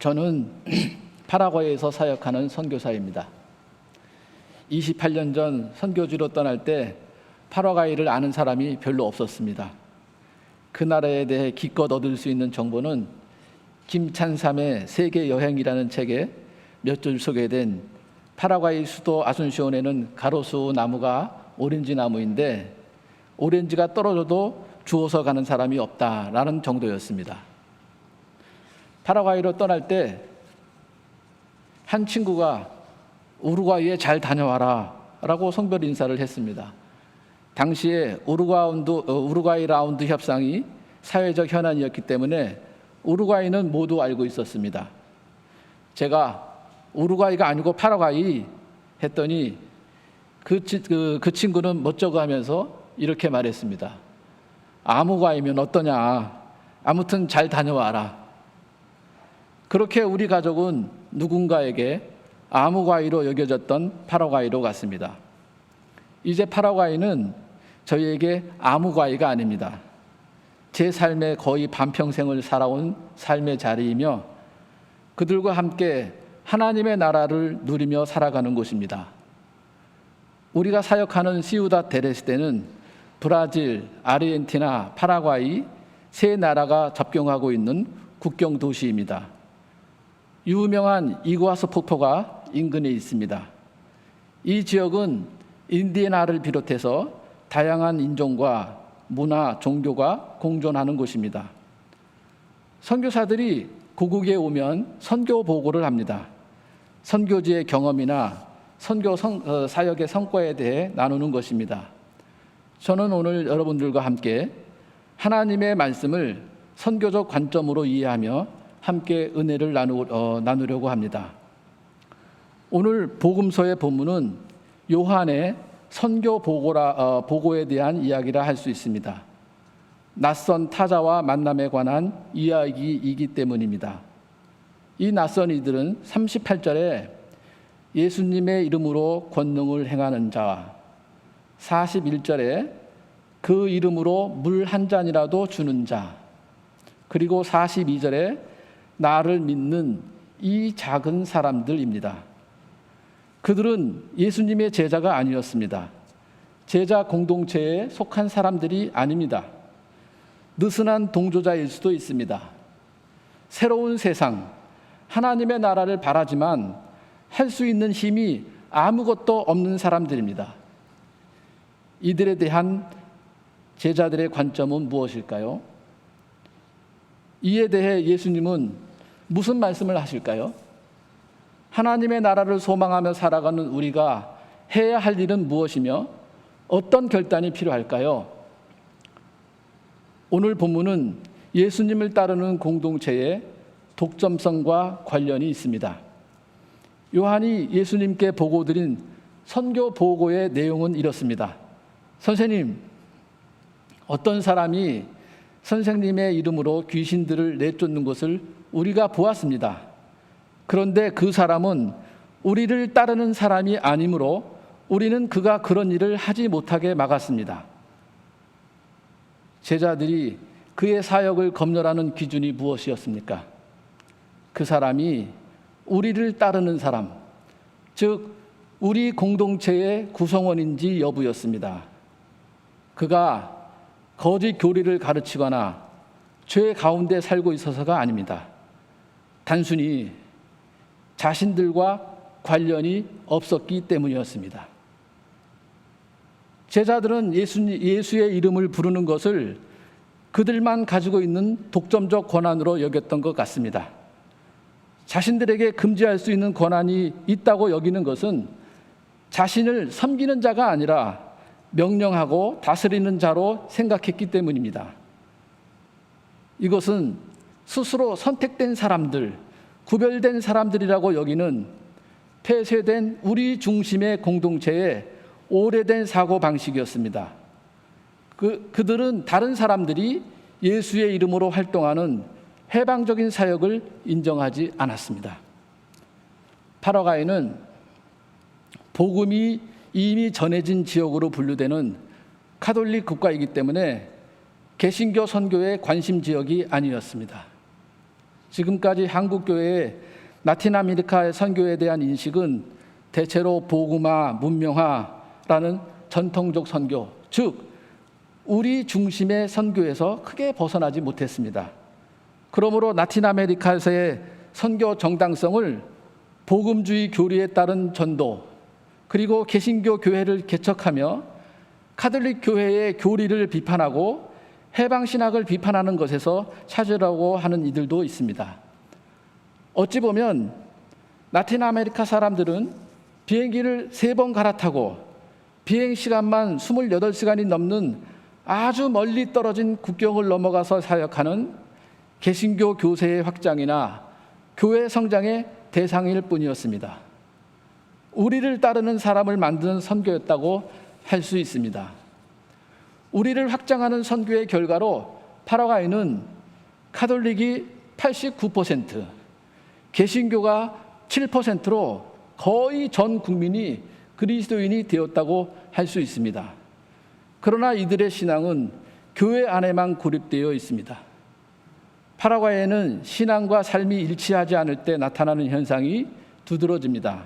저는 파라과이에서 사역하는 선교사입니다. 28년 전 선교지로 떠날 때 파라과이를 아는 사람이 별로 없었습니다. 그 나라에 대해 기껏 얻을 수 있는 정보는 김찬삼의 세계 여행이라는 책에 몇 줄 소개된 파라과이 수도 아순시온에는 가로수 나무가 오렌지 나무인데 오렌지가 떨어져도 주워서 가는 사람이 없다라는 정도였습니다. 파라과이로 떠날 때 한 친구가 우루과이에 잘 다녀와라 라고 성별 인사를 했습니다. 당시에 우루과이 라운드 협상이 사회적 현안이었기 때문에 우루과이는 모두 알고 있었습니다. 제가 우루과이가 아니고 파라과이 했더니 그 친구는 멋쩍어 하면서 이렇게 말했습니다. 아무과이면 어떠냐. 아무튼 잘 다녀와라. 그렇게 우리 가족은 누군가에게 아무과이로 여겨졌던 파라과이로 갔습니다. 이제 파라과이는 저희에게 아무과이가 아닙니다. 제 삶의 거의 반평생을 살아온 삶의 자리이며 그들과 함께 하나님의 나라를 누리며 살아가는 곳입니다. 우리가 사역하는 시우다 데레스테는 브라질, 아르헨티나, 파라과이 세 나라가 접경하고 있는 국경 도시입니다. 유명한 이구아수 폭포가 인근에 있습니다. 이 지역은 인디애나를 비롯해서 다양한 인종과 문화, 종교가 공존하는 곳입니다. 선교사들이 고국에 오면 선교 보고를 합니다. 선교지의 경험이나 선교 사역의 성과에 대해 나누는 것입니다. 저는 오늘 여러분들과 함께 하나님의 말씀을 선교적 관점으로 이해하며 함께 은혜를 나누려고 합니다. 오늘 복음서의 본문은 요한의 선교 보고에 대한 이야기라 할 수 있습니다. 낯선 타자와 만남에 관한 이야기이기 때문입니다. 이 낯선 이들은 38절에 예수님의 이름으로 권능을 행하는 자, 41절에 그 이름으로 물 한 잔이라도 주는 자, 그리고 42절에 나를 믿는 이 작은 사람들입니다. 그들은 예수님의 제자가 아니었습니다. 제자 공동체에 속한 사람들이 아닙니다. 느슨한 동조자일 수도 있습니다. 새로운 세상, 하나님의 나라를 바라지만 할 수 있는 힘이 아무것도 없는 사람들입니다. 이들에 대한 제자들의 관점은 무엇일까요? 이에 대해 예수님은 무슨 말씀을 하실까요? 하나님의 나라를 소망하며 살아가는 우리가 해야 할 일은 무엇이며 어떤 결단이 필요할까요? 오늘 본문은 예수님을 따르는 공동체의 독점성과 관련이 있습니다. 요한이 예수님께 보고드린 선교 보고의 내용은 이렇습니다. 선생님, 어떤 사람이 선생님의 이름으로 귀신들을 내쫓는 것을 우리가 보았습니다. 그런데 그 사람은 우리를 따르는 사람이 아니므로 우리는 그가 그런 일을 하지 못하게 막았습니다. 제자들이 그의 사역을 검열하는 기준이 무엇이었습니까? 그 사람이 우리를 따르는 사람, 즉 우리 공동체의 구성원인지 여부였습니다. 그가 거짓 교리를 가르치거나 죄 가운데 살고 있어서가 아닙니다. 단순히 자신들과 관련이 없었기 때문이었습니다. 제자들은 예수의 이름을 부르는 것을 그들만 가지고 있는 독점적 권한으로 여겼던 것 같습니다. 자신들에게 금지할 수 있는 권한이 있다고 여기는 것은 자신을 섬기는 자가 아니라 명령하고 다스리는 자로 생각했기 때문입니다. 이것은 스스로 선택된 사람들, 구별된 사람들이라고 여기는 폐쇄된 우리 중심의 공동체의 오래된 사고방식이었습니다. 그들은 다른 사람들이 예수의 이름으로 활동하는 해방적인 사역을 인정하지 않았습니다. 파라과이는 복음이 이미 전해진 지역으로 분류되는 카톨릭 국가이기 때문에 개신교 선교의 관심 지역이 아니었습니다. 지금까지 한국 교회의 라틴 아메리카의 선교에 대한 인식은 대체로 복음화, 문명화라는 전통적 선교, 즉 우리 중심의 선교에서 크게 벗어나지 못했습니다. 그러므로 라틴 아메리카에서의 선교 정당성을 복음주의 교리에 따른 전도, 그리고 개신교 교회를 개척하며 카톨릭 교회의 교리를 비판하고 해방신학을 비판하는 것에서 찾으려고 하는 이들도 있습니다. 어찌 보면 라틴 아메리카 사람들은 비행기를 3번 갈아타고 비행시간만 28시간이 넘는 아주 멀리 떨어진 국경을 넘어가서 사역하는 개신교 교세의 확장이나 교회 성장의 대상일 뿐이었습니다. 우리를 따르는 사람을 만드는 선교였다고 할 수 있습니다. 우리를 확장하는 선교의 결과로 파라과이는 카톨릭이 89%, 개신교가 7%로 거의 전 국민이 그리스도인이 되었다고 할 수 있습니다. 그러나 이들의 신앙은 교회 안에만 고립되어 있습니다. 파라과이에는 신앙과 삶이 일치하지 않을 때 나타나는 현상이 두드러집니다.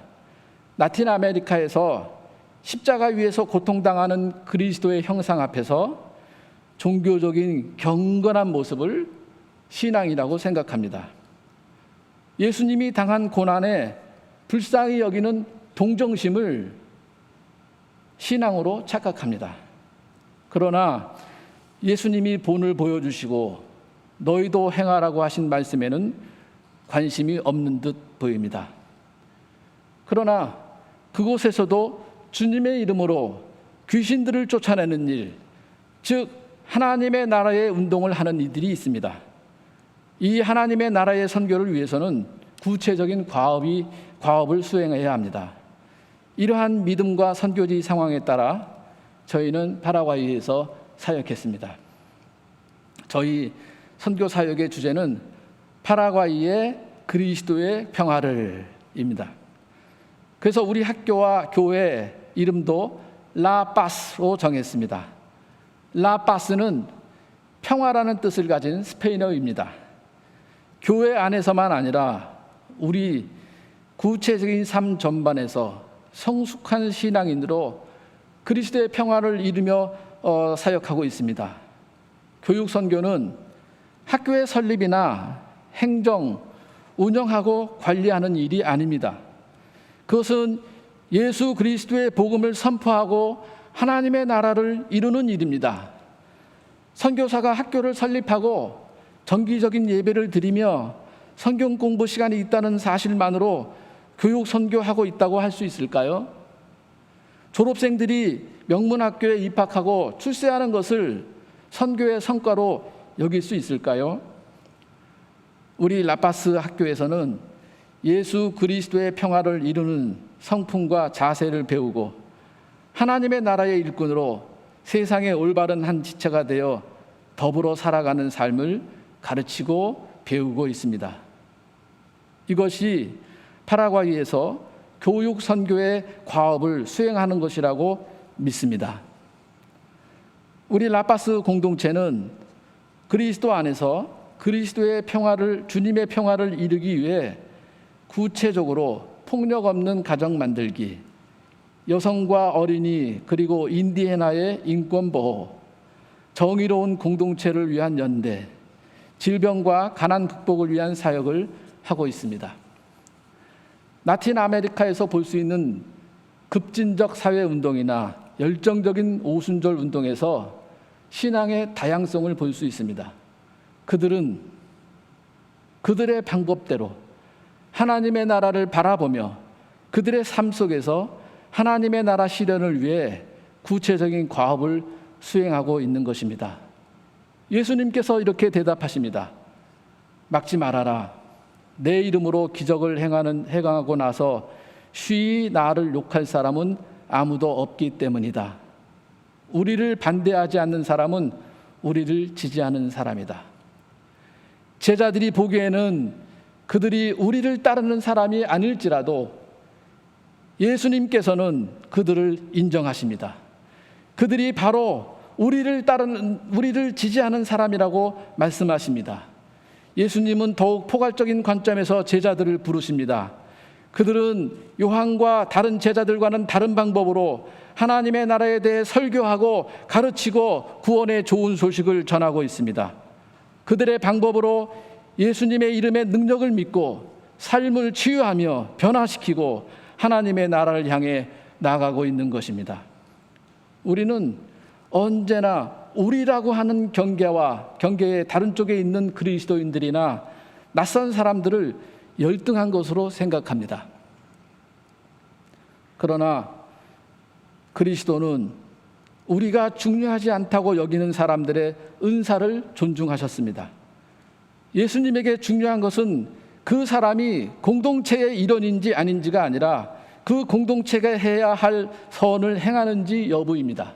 라틴 아메리카에서 십자가 위에서 고통당하는 그리스도의 형상 앞에서 종교적인 경건한 모습을 신앙이라고 생각합니다. 예수님이 당한 고난에 불쌍히 여기는 동정심을 신앙으로 착각합니다. 그러나 예수님이 본을 보여주시고 너희도 행하라고 하신 말씀에는 관심이 없는 듯 보입니다. 그러나 그곳에서도 주님의 이름으로 귀신들을 쫓아내는 일, 즉 하나님의 나라의 운동을 하는 이들이 있습니다. 이 하나님의 나라의 선교를 위해서는 구체적인 과업을 수행해야 합니다. 이러한 믿음과 선교지 상황에 따라 저희는 파라과이에서 사역했습니다. 저희 선교 사역의 주제는 파라과이의 그리스도의 평화를입니다. 그래서 우리 학교와 교회 이름도 라파스로 정했습니다. 라파스는 평화라는 뜻을 가진 스페인어입니다. 교회 안에서만 아니라 우리 구체적인 삶 전반에서 성숙한 신앙인으로 그리스도의 평화를 이루며 사역하고 있습니다. 교육 선교는 학교의 설립이나 행정, 운영하고 관리하는 일이 아닙니다. 그것은 예수 그리스도의 복음을 선포하고 하나님의 나라를 이루는 일입니다. 선교사가 학교를 설립하고 정기적인 예배를 드리며 성경 공부 시간이 있다는 사실만으로 교육 선교하고 있다고 할 수 있을까요? 졸업생들이 명문학교에 입학하고 출세하는 것을 선교의 성과로 여길 수 있을까요? 우리 라파스 학교에서는 예수 그리스도의 평화를 이루는 성품과 자세를 배우고 하나님의 나라의 일꾼으로 세상의 올바른 한 지체가 되어 더불어 살아가는 삶을 가르치고 배우고 있습니다. 이것이 파라과이에서 교육 선교의 과업을 수행하는 것이라고 믿습니다. 우리 라파스 공동체는 그리스도 안에서 그리스도의 평화를, 주님의 평화를 이루기 위해 구체적으로 폭력 없는 가정 만들기, 여성과 어린이 그리고 인디애나의 인권 보호, 정의로운 공동체를 위한 연대, 질병과 가난 극복을 위한 사역을 하고 있습니다. 라틴 아메리카에서 볼 수 있는 급진적 사회운동이나 열정적인 오순절 운동에서 신앙의 다양성을 볼 수 있습니다. 그들은 그들의 방법대로 하나님의 나라를 바라보며 그들의 삶 속에서 하나님의 나라 실현을 위해 구체적인 과업을 수행하고 있는 것입니다. 예수님께서 이렇게 대답하십니다. 막지 말아라. 내 이름으로 기적을 행하고 나서 쉬이 나를 욕할 사람은 아무도 없기 때문이다. 우리를 반대하지 않는 사람은 우리를 지지하는 사람이다. 제자들이 보기에는 그들이 우리를 따르는 사람이 아닐지라도 예수님께서는 그들을 인정하십니다. 그들이 바로 우리를 지지하는 사람이라고 말씀하십니다. 예수님은 더욱 포괄적인 관점에서 제자들을 부르십니다. 그들은 요한과 다른 제자들과는 다른 방법으로 하나님의 나라에 대해 설교하고 가르치고 구원의 좋은 소식을 전하고 있습니다. 그들의 방법으로 예수님의 이름의 능력을 믿고 삶을 치유하며 변화시키고 하나님의 나라를 향해 나아가고 있는 것입니다. 우리는 언제나 우리라고 하는 경계의 다른 쪽에 있는 그리스도인들이나 낯선 사람들을 열등한 것으로 생각합니다. 그러나 그리스도는 우리가 중요하지 않다고 여기는 사람들의 은사를 존중하셨습니다. 예수님에게 중요한 것은 그 사람이 공동체의 일원인지 아닌지가 아니라 그 공동체가 해야 할 선을 행하는지 여부입니다.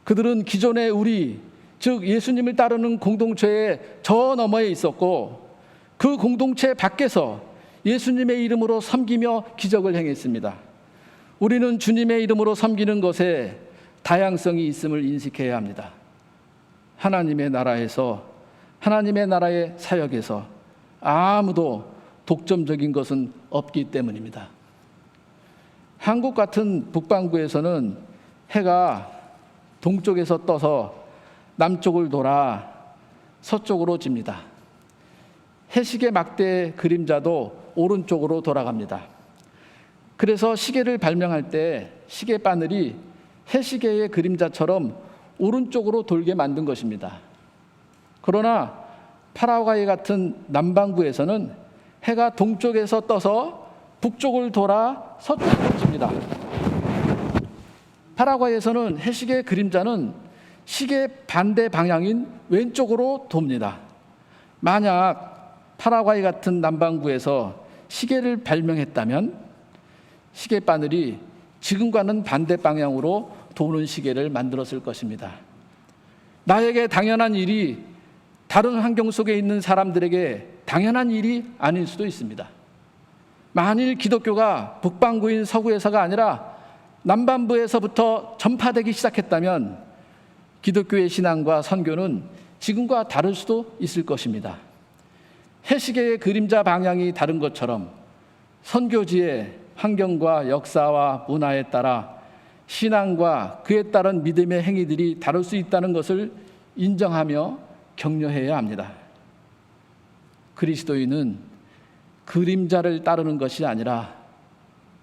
그들은 기존의 즉 예수님을 따르는 공동체의 저 너머에 있었고 그 공동체 밖에서 예수님의 이름으로 섬기며 기적을 행했습니다. 우리는 주님의 이름으로 섬기는 것에 다양성이 있음을 인식해야 합니다. 하나님의 나라에서, 하나님의 나라의 사역에서 아무도 독점적인 것은 없기 때문입니다. 한국 같은 북반구에서는 해가 동쪽에서 떠서 남쪽을 돌아 서쪽으로 집니다. 해시계 막대의 그림자도 오른쪽으로 돌아갑니다. 그래서 시계를 발명할 때 시계 바늘이 해시계의 그림자처럼 오른쪽으로 돌게 만든 것입니다. 그러나 파라과이 같은 남반구에서는 해가 동쪽에서 떠서 북쪽을 돌아 서쪽으로 집니다. 파라과이에서는 해시계의 그림자는 시계 반대 방향인 왼쪽으로 돕니다. 만약 파라과이 같은 남반구에서 시계를 발명했다면 시계 바늘이 지금과는 반대 방향으로 도는 시계를 만들었을 것입니다. 나에게 당연한 일이 다른 환경 속에 있는 사람들에게 당연한 일이 아닐 수도 있습니다. 만일 기독교가 북반구인 서구에서가 아니라 남반부에서부터 전파되기 시작했다면 기독교의 신앙과 선교는 지금과 다를 수도 있을 것입니다. 해시계의 그림자 방향이 다른 것처럼 선교지의 환경과 역사와 문화에 따라 신앙과 그에 따른 믿음의 행위들이 다를 수 있다는 것을 인정하며 격려해야 합니다. 그리스도인은 그림자를 따르는 것이 아니라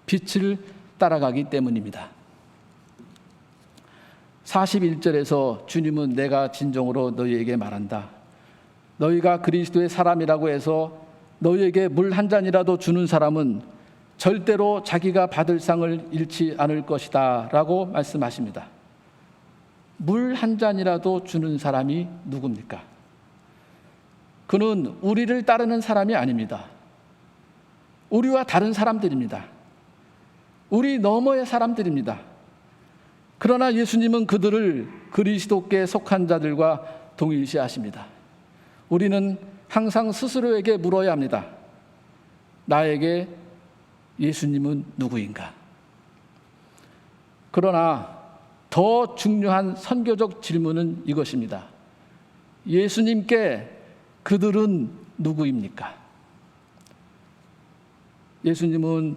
빛을 따라가기 때문입니다. 41절에서 주님은 내가 진정으로 너희에게 말한다. 너희가 그리스도의 사람이라고 해서 너희에게 물 한 잔이라도 주는 사람은 절대로 자기가 받을 상을 잃지 않을 것이다 라고 말씀하십니다. 물 한 잔이라도 주는 사람이 누굽니까? 그는 우리를 따르는 사람이 아닙니다. 우리와 다른 사람들입니다. 우리 너머의 사람들입니다. 그러나 예수님은 그들을 그리스도께 속한 자들과 동일시하십니다. 우리는 항상 스스로에게 물어야 합니다. 나에게 예수님은 누구인가? 그러나 더 중요한 선교적 질문은 이것입니다. 예수님께 그들은 누구입니까? 예수님은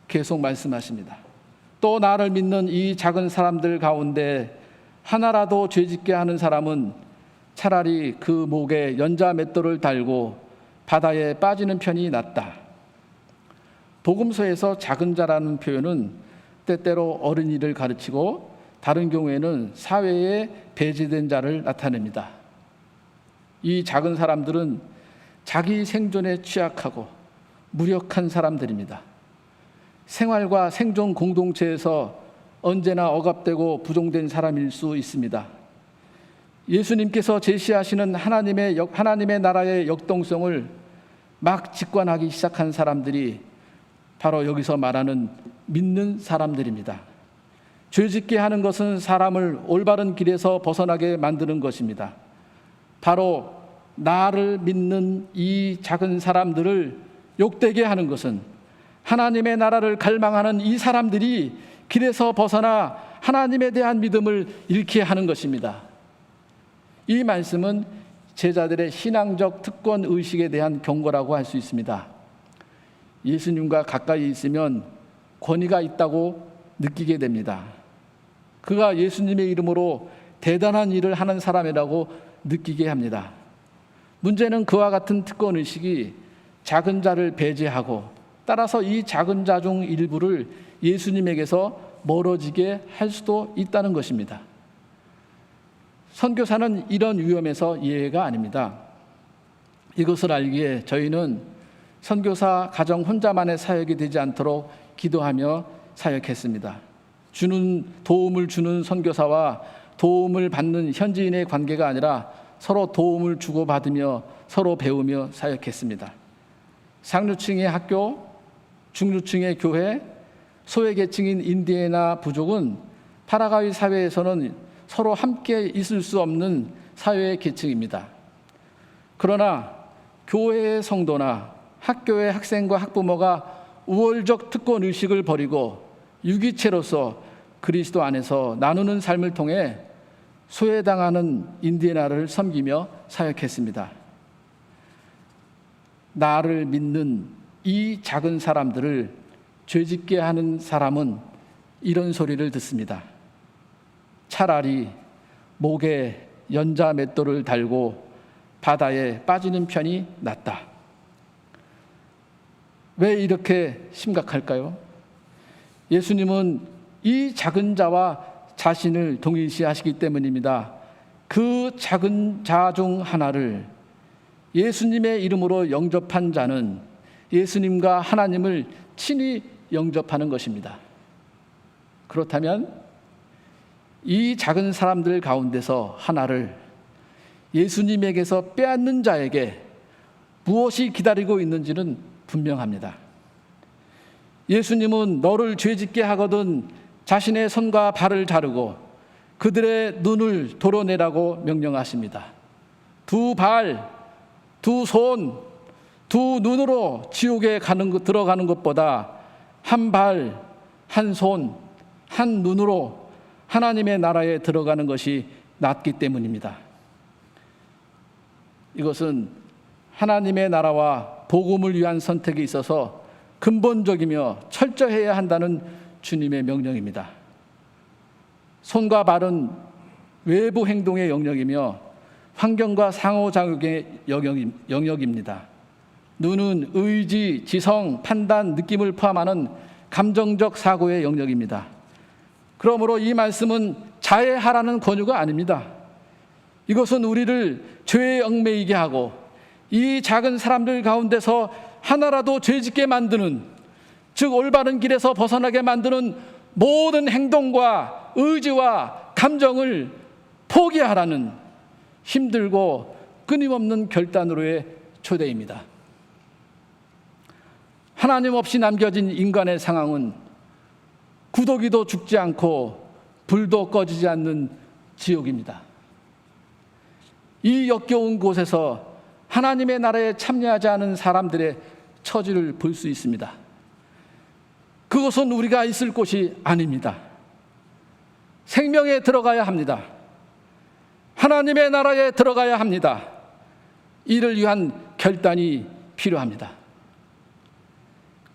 계속 말씀하십니다. 또 나를 믿는 이 작은 사람들 가운데 하나라도 죄짓게 하는 사람은 차라리 그 목에 연자 맷돌을 달고 바다에 빠지는 편이 낫다. 복음서에서 작은 자라는 표현은 때때로 어린이를 가르치고 다른 경우에는 사회에 배제된 자를 나타냅니다. 이 작은 사람들은 자기 생존에 취약하고 무력한 사람들입니다. 생활과 생존 공동체에서 언제나 억압되고 부정된 사람일 수 있습니다. 예수님께서 제시하시는 하나님의 나라의 역동성을 막 직관하기 시작한 사람들이 바로 여기서 말하는 믿는 사람들입니다. 죄짓게 하는 것은 사람을 올바른 길에서 벗어나게 만드는 것입니다. 바로 나를 믿는 이 작은 사람들을 욕되게 하는 것은 하나님의 나라를 갈망하는 이 사람들이 길에서 벗어나 하나님에 대한 믿음을 잃게 하는 것입니다. 이 말씀은 제자들의 신앙적 특권 의식에 대한 경고라고 할 수 있습니다. 예수님과 가까이 있으면 권위가 있다고 느끼게 됩니다. 그가 예수님의 이름으로 대단한 일을 하는 사람이라고 느끼게 합니다. 문제는 그와 같은 특권 의식이 작은 자를 배제하고 따라서 이 작은 자 중 일부를 예수님에게서 멀어지게 할 수도 있다는 것입니다. 선교사는 이런 위험에서 예외가 아닙니다. 이것을 알기에 저희는 선교사 가정 혼자만의 사역이 되지 않도록 기도하며 사역했습니다. 도움을 주는 선교사와 도움을 받는 현지인의 관계가 아니라 서로 도움을 주고받으며 서로 배우며 사역했습니다. 상류층의 학교, 중류층의 교회, 소외계층인 인디애나 부족은 파라과이 사회에서는 서로 함께 있을 수 없는 사회의 계층입니다. 그러나 교회의 성도나 학교의 학생과 학부모가 우월적 특권 의식을 버리고 유기체로서 그리스도 안에서 나누는 삶을 통해 소외당하는 인디애나를 섬기며 사역했습니다. 나를 믿는 이 작은 사람들을 죄짓게 하는 사람은 이런 소리를 듣습니다. 차라리 목에 연자 맷돌을 달고 바다에 빠지는 편이 낫다. 왜 이렇게 심각할까요? 예수님은 이 작은 자와 자신을 동일시하시기 때문입니다. 그 작은 자 중 하나를 예수님의 이름으로 영접한 자는 예수님과 하나님을 친히 영접하는 것입니다. 그렇다면 이 작은 사람들 가운데서 하나를 예수님에게서 빼앗는 자에게 무엇이 기다리고 있는지는 분명합니다. 예수님은 너를 죄짓게 하거든 자신의 손과 발을 자르고 그들의 눈을 도려내라고 명령하십니다. 두 발, 두 손, 두 눈으로 지옥에 들어가는 것보다 한 발, 한 손, 한 눈으로 하나님의 나라에 들어가는 것이 낫기 때문입니다. 이것은 하나님의 나라와 복음을 위한 선택에 있어서 근본적이며 철저해야 한다는 주님의 명령입니다. 손과 발은 외부 행동의 영역이며 환경과 상호작용의 영역입니다. 눈은 의지, 지성, 판단, 느낌을 포함하는 감정적 사고의 영역입니다. 그러므로 이 말씀은 자해하라는 권유가 아닙니다. 이것은 우리를 죄에 얽매이게 하고 이 작은 사람들 가운데서 하나라도 죄짓게 만드는, 즉 올바른 길에서 벗어나게 만드는 모든 행동과 의지와 감정을 포기하라는 힘들고 끊임없는 결단으로의 초대입니다. 하나님 없이 남겨진 인간의 상황은 구더기도 죽지 않고 불도 꺼지지 않는 지옥입니다. 이 역겨운 곳에서 하나님의 나라에 참여하지 않은 사람들의 처지를 볼 수 있습니다. 그것은 우리가 있을 곳이 아닙니다. 생명에 들어가야 합니다. 하나님의 나라에 들어가야 합니다. 이를 위한 결단이 필요합니다.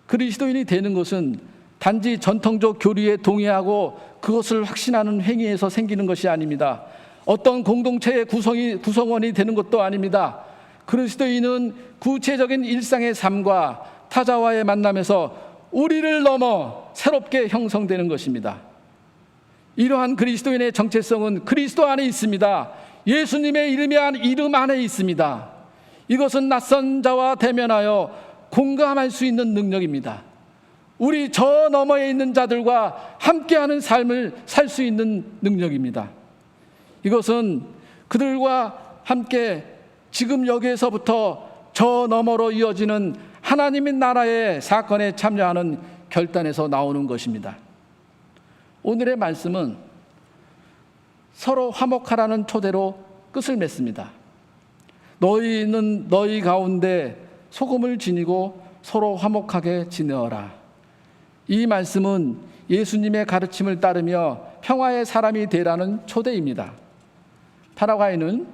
그리스도인이 되는 것은 단지 전통적 교리에 동의하고 그것을 확신하는 행위에서 생기는 것이 아닙니다. 어떤 공동체의 구성원이 되는 것도 아닙니다. 그리스도인은 구체적인 일상의 삶과 타자와의 만남에서 우리를 넘어 새롭게 형성되는 것입니다. 이러한 그리스도인의 정체성은 그리스도 안에 있습니다. 예수님의 이름 안에 있습니다. 이것은 낯선 자와 대면하여 공감할 수 있는 능력입니다. 우리 저 너머에 있는 자들과 함께하는 삶을 살 수 있는 능력입니다. 이것은 그들과 함께 지금 여기에서부터 저 너머로 이어지는 하나님의 나라의 사건에 참여하는 결단에서 나오는 것입니다. 오늘의 말씀은 서로 화목하라는 초대로 끝을 맺습니다. 너희는 너희 가운데 소금을 지니고 서로 화목하게 지내어라. 이 말씀은 예수님의 가르침을 따르며 평화의 사람이 되라는 초대입니다. 파라과이는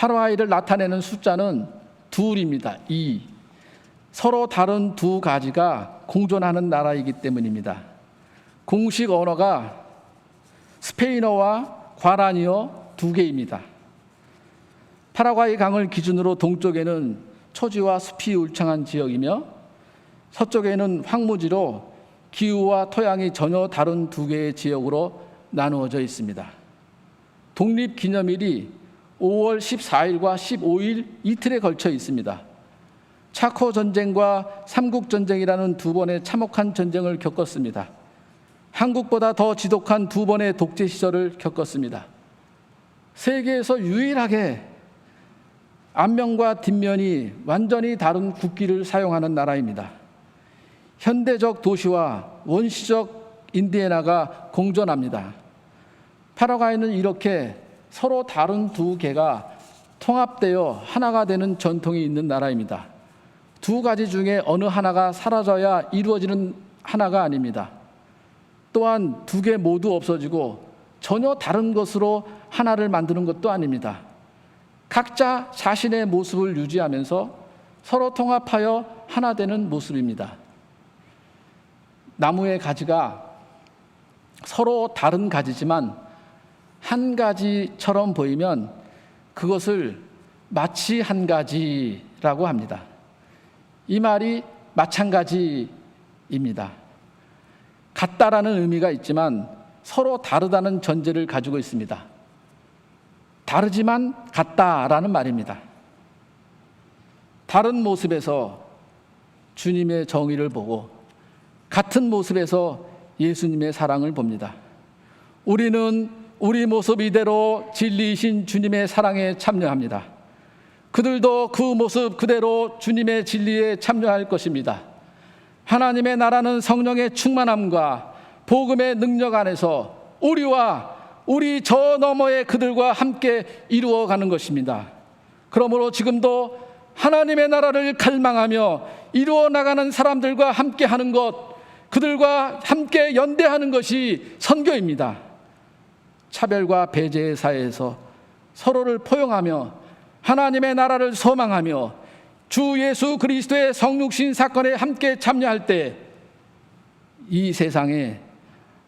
파라과이를 나타내는 숫자는 둘입니다. 2. 서로 다른 두 가지가 공존하는 나라이기 때문입니다. 공식 언어가 스페인어와 과라니어 두 개입니다. 파라과이 강을 기준으로 동쪽에는 초지와 숲이 울창한 지역이며 서쪽에는 황무지로 기후와 토양이 전혀 다른 두 개의 지역으로 나누어져 있습니다. 독립기념일이 5월 14일과 15일 이틀에 걸쳐 있습니다. 차코 전쟁과 삼국전쟁이라는 두 번의 참혹한 전쟁을 겪었습니다. 한국보다 더 지독한 두 번의 독재 시절을 겪었습니다. 세계에서 유일하게 앞면과 뒷면이 완전히 다른 국기를 사용하는 나라입니다. 현대적 도시와 원시적 인디애나가 공존합니다. 파라과이는 이렇게 서로 다른 두 개가 통합되어 하나가 되는 전통이 있는 나라입니다. 두 가지 중에 어느 하나가 사라져야 이루어지는 하나가 아닙니다. 또한 두 개 모두 없어지고 전혀 다른 것으로 하나를 만드는 것도 아닙니다. 각자 자신의 모습을 유지하면서 서로 통합하여 하나 되는 모습입니다. 나무의 가지가 서로 다른 가지지만 한 가지처럼 보이면 그것을 마치 한 가지라고 합니다. 이 말이 마찬가지입니다. 같다라는 의미가 있지만 서로 다르다는 전제를 가지고 있습니다. 다르지만 같다라는 말입니다. 다른 모습에서 주님의 정의를 보고 같은 모습에서 예수님의 사랑을 봅니다. 우리는 우리 모습 이대로 진리이신 주님의 사랑에 참여합니다. 그들도 그 모습 그대로 주님의 진리에 참여할 것입니다. 하나님의 나라는 성령의 충만함과 복음의 능력 안에서 우리와 우리 저 너머의 그들과 함께 이루어가는 것입니다. 그러므로 지금도 하나님의 나라를 갈망하며 이루어 나가는 사람들과 함께 하는 것, 그들과 함께 연대하는 것이 선교입니다. 차별과 배제의 사회에서 서로를 포용하며 하나님의 나라를 소망하며 주 예수 그리스도의 성육신 사건에 함께 참여할 때 이 세상에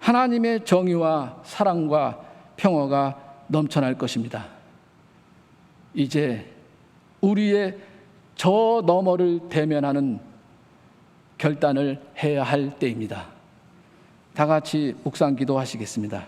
하나님의 정의와 사랑과 평화가 넘쳐날 것입니다. 이제 우리의 저 너머를 대면하는 결단을 해야 할 때입니다. 다 같이 묵상 기도하시겠습니다.